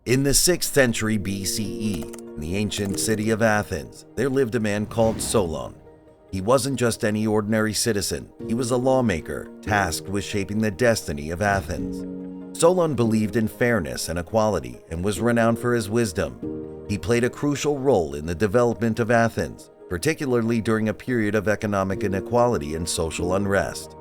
In the 6th century BCE, in the ancient city of Athens, there lived a man called Solon. He wasn't just any ordinary citizen, he was a lawmaker tasked with shaping the destiny of Athens. Solon believed in fairness and equality and was renowned for his wisdom. He played a crucial role in the development of Athens, particularly during a period of economic inequality and social unrest.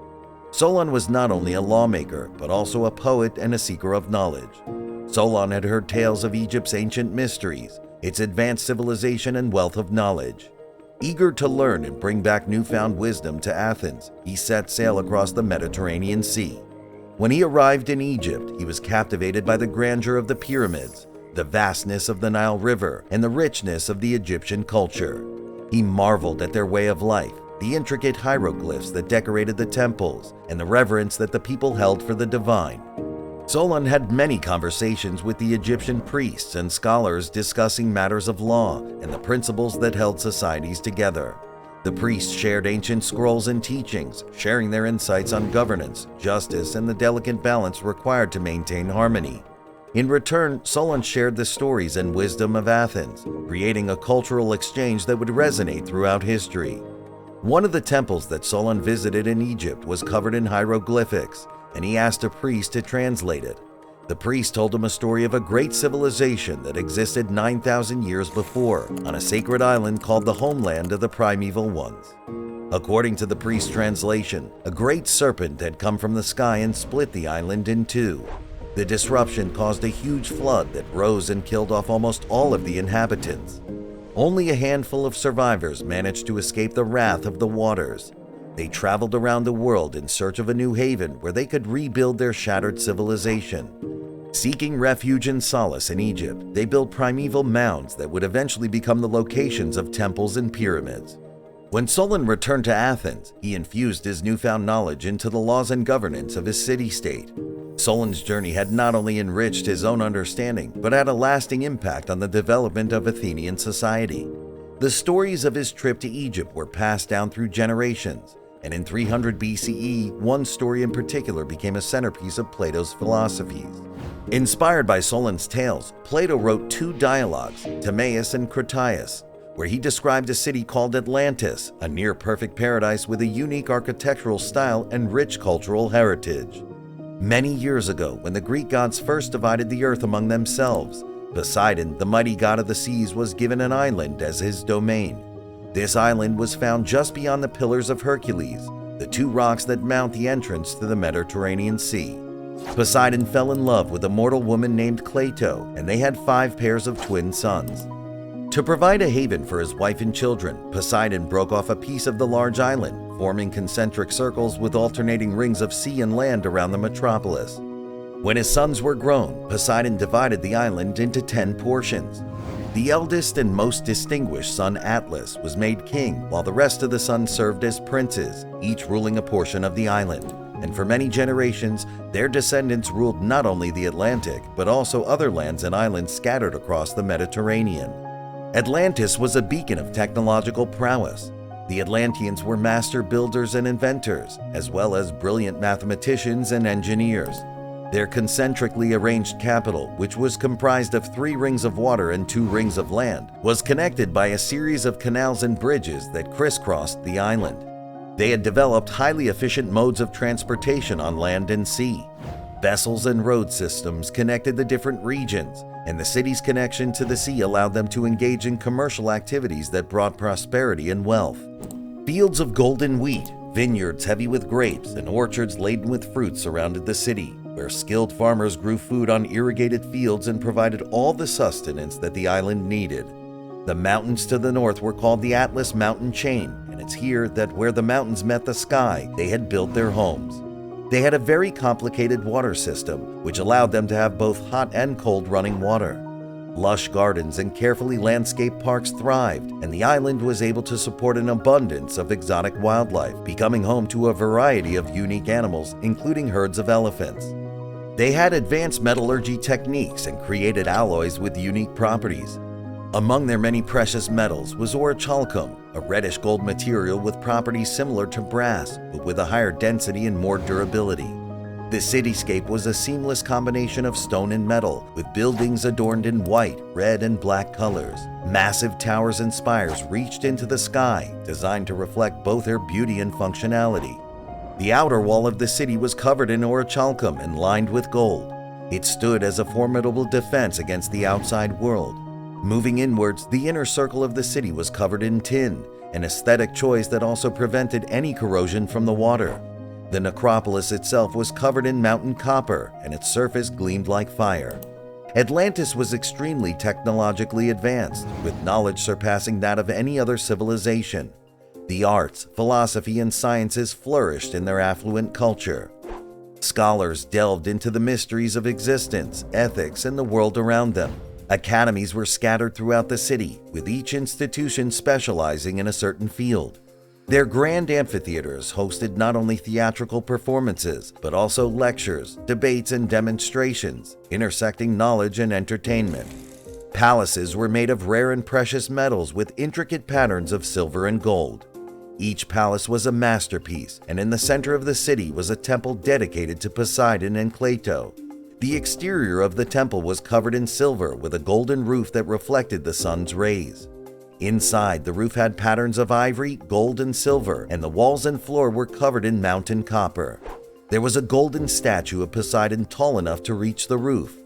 Solon was not only a lawmaker, but also a poet and a seeker of knowledge. Solon had heard tales of Egypt's ancient mysteries, its advanced civilization and wealth of knowledge. Eager to learn and bring back newfound wisdom to Athens, he set sail across the Mediterranean Sea. When he arrived in Egypt, he was captivated by the grandeur of the pyramids, the vastness of the Nile River, and the richness of the Egyptian culture. He marveled at their way of life, the intricate hieroglyphs that decorated the temples, and the reverence that the people held for the divine. Solon had many conversations with the Egyptian priests and scholars discussing matters of law and the principles that held societies together. The priests shared ancient scrolls and teachings, sharing their insights on governance, justice, and the delicate balance required to maintain harmony. In return, Solon shared the stories and wisdom of Athens, creating a cultural exchange that would resonate throughout history. One of the temples that Solon visited in Egypt was covered in hieroglyphics, and he asked a priest to translate it. The priest told him a story of a great civilization that existed 9,000 years before on a sacred island called the homeland of the primeval ones. According to the priest's translation, a great serpent had come from the sky and split the island in two. The disruption caused a huge flood that rose and killed off almost all of the inhabitants. Only a handful of survivors managed to escape the wrath of the waters. They traveled around the world in search of a new haven where they could rebuild their shattered civilization. Seeking refuge and solace in Egypt, they built primeval mounds that would eventually become the locations of temples and pyramids. When Solon returned to Athens, he infused his newfound knowledge into the laws and governance of his city-state. Solon's journey had not only enriched his own understanding, but had a lasting impact on the development of Athenian society. The stories of his trip to Egypt were passed down through generations, and in 300 BCE, one story in particular became a centerpiece of Plato's philosophies. Inspired by Solon's tales, Plato wrote two dialogues, Timaeus and Critias, where he described a city called Atlantis, a near-perfect paradise with a unique architectural style and rich cultural heritage. Many years ago, when the Greek gods first divided the earth among themselves, Poseidon, the mighty god of the seas, was given an island as his domain. This island was found just beyond the Pillars of Hercules, the two rocks that mount the entrance to the Mediterranean Sea. Poseidon fell in love with a mortal woman named Plato, and they had 5 pairs of twin sons. To provide a haven for his wife and children, Poseidon broke off a piece of the large island, forming concentric circles with alternating rings of sea and land around the metropolis. When his sons were grown, Poseidon divided the island into 10 portions. The eldest and most distinguished son, Atlas, was made king, while the rest of the sons served as princes, each ruling a portion of the island. And for many generations, their descendants ruled not only the Atlantic, but also other lands and islands scattered across the Mediterranean. Atlantis was a beacon of technological prowess. The Atlanteans were master builders and inventors, as well as brilliant mathematicians and engineers. Their concentrically arranged capital, which was comprised of 3 rings of water and 2 rings of land, was connected by a series of canals and bridges that crisscrossed the island. They had developed highly efficient modes of transportation on land and sea. Vessels and road systems connected the different regions, and the city's connection to the sea allowed them to engage in commercial activities that brought prosperity and wealth. Fields of golden wheat, vineyards heavy with grapes, and orchards laden with fruit surrounded the city, where skilled farmers grew food on irrigated fields and provided all the sustenance that the island needed. The mountains to the north were called the Atlas Mountain Chain, and it's here that where the mountains met the sky, they had built their homes. They had a very complicated water system, which allowed them to have both hot and cold running water. Lush gardens and carefully landscaped parks thrived, and the island was able to support an abundance of exotic wildlife, becoming home to a variety of unique animals, including herds of elephants. They had advanced metallurgy techniques and created alloys with unique properties. Among their many precious metals was orichalcum, a reddish gold material with properties similar to brass, but with a higher density and more durability. The cityscape was a seamless combination of stone and metal, with buildings adorned in white, red, and black colors. Massive towers and spires reached into the sky, designed to reflect both their beauty and functionality. The outer wall of the city was covered in orichalcum and lined with gold. It stood as a formidable defense against the outside world. Moving inwards, the inner circle of the city was covered in tin, an aesthetic choice that also prevented any corrosion from the water. The necropolis itself was covered in mountain copper, and its surface gleamed like fire. Atlantis was extremely technologically advanced, with knowledge surpassing that of any other civilization. The arts, philosophy, and sciences flourished in their affluent culture. Scholars delved into the mysteries of existence, ethics, and the world around them. Academies were scattered throughout the city, with each institution specializing in a certain field. Their grand amphitheaters hosted not only theatrical performances, but also lectures, debates, and demonstrations, intersecting knowledge and entertainment. Palaces were made of rare and precious metals with intricate patterns of silver and gold. Each palace was a masterpiece, and in the center of the city was a temple dedicated to Poseidon and Plato. The exterior of the temple was covered in silver with a golden roof that reflected the sun's rays. Inside, the roof had patterns of ivory, gold, and silver, and the walls and floor were covered in mountain copper. There was a golden statue of Poseidon tall enough to reach the roof.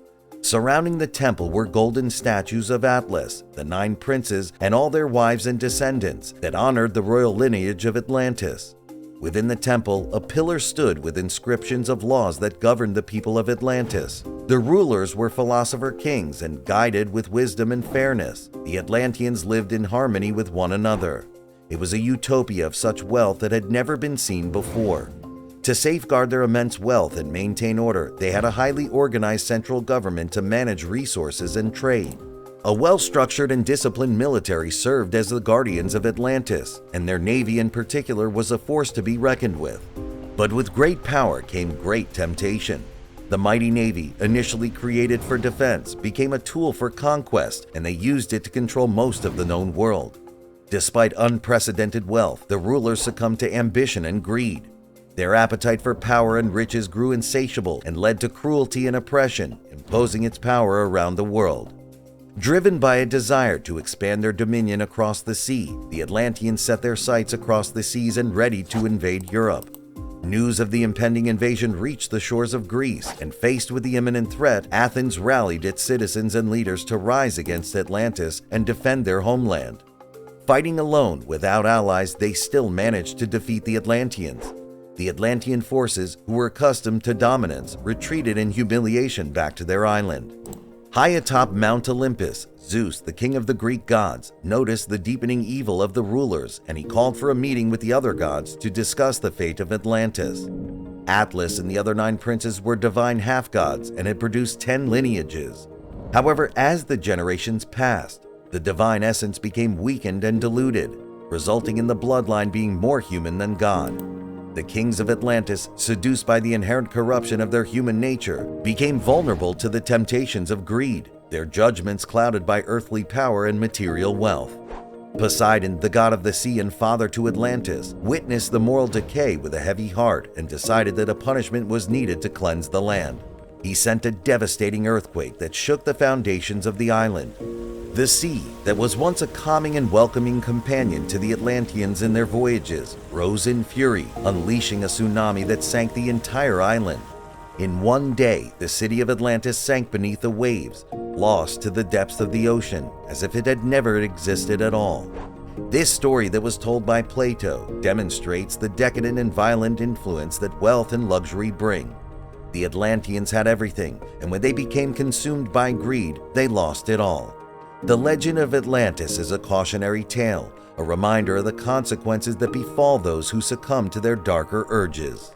Surrounding the temple were golden statues of Atlas, the 9 princes, and all their wives and descendants that honored the royal lineage of Atlantis. Within the temple, a pillar stood with inscriptions of laws that governed the people of Atlantis. The rulers were philosopher kings and guided with wisdom and fairness. The Atlanteans lived in harmony with one another. It was a utopia of such wealth that had never been seen before. To safeguard their immense wealth and maintain order, they had a highly organized central government to manage resources and trade. A well-structured and disciplined military served as the guardians of Atlantis, and their navy in particular was a force to be reckoned with. But with great power came great temptation. The mighty navy, initially created for defense, became a tool for conquest, and they used it to control most of the known world. Despite unprecedented wealth, the rulers succumbed to ambition and greed. Their appetite for power and riches grew insatiable and led to cruelty and oppression, imposing its power around the world. Driven by a desire to expand their dominion across the sea, the Atlanteans set their sights across the seas and ready to invade Europe. News of the impending invasion reached the shores of Greece, and faced with the imminent threat, Athens rallied its citizens and leaders to rise against Atlantis and defend their homeland. Fighting alone, without allies, they still managed to defeat the Atlanteans. The Atlantean forces, who were accustomed to dominance, retreated in humiliation back to their island. High atop Mount Olympus, Zeus, the king of the Greek gods, noticed the deepening evil of the rulers, and he called for a meeting with the other gods to discuss the fate of Atlantis. Atlas and the other 9 princes were divine half-gods and had produced 10 lineages. However, as the generations passed, the divine essence became weakened and diluted, resulting in the bloodline being more human than God. The kings of Atlantis, seduced by the inherent corruption of their human nature, became vulnerable to the temptations of greed, their judgments clouded by earthly power and material wealth. Poseidon, the god of the sea and father to Atlantis, witnessed the moral decay with a heavy heart and decided that a punishment was needed to cleanse the land. He sent a devastating earthquake that shook the foundations of the island. The sea, that was once a calming and welcoming companion to the Atlanteans in their voyages, rose in fury, unleashing a tsunami that sank the entire island. In one day, the city of Atlantis sank beneath the waves, lost to the depths of the ocean, as if it had never existed at all. This story that was told by Plato demonstrates the decadent and violent influence that wealth and luxury bring. The Atlanteans had everything, and when they became consumed by greed, they lost it all. The legend of Atlantis is a cautionary tale, a reminder of the consequences that befall those who succumb to their darker urges.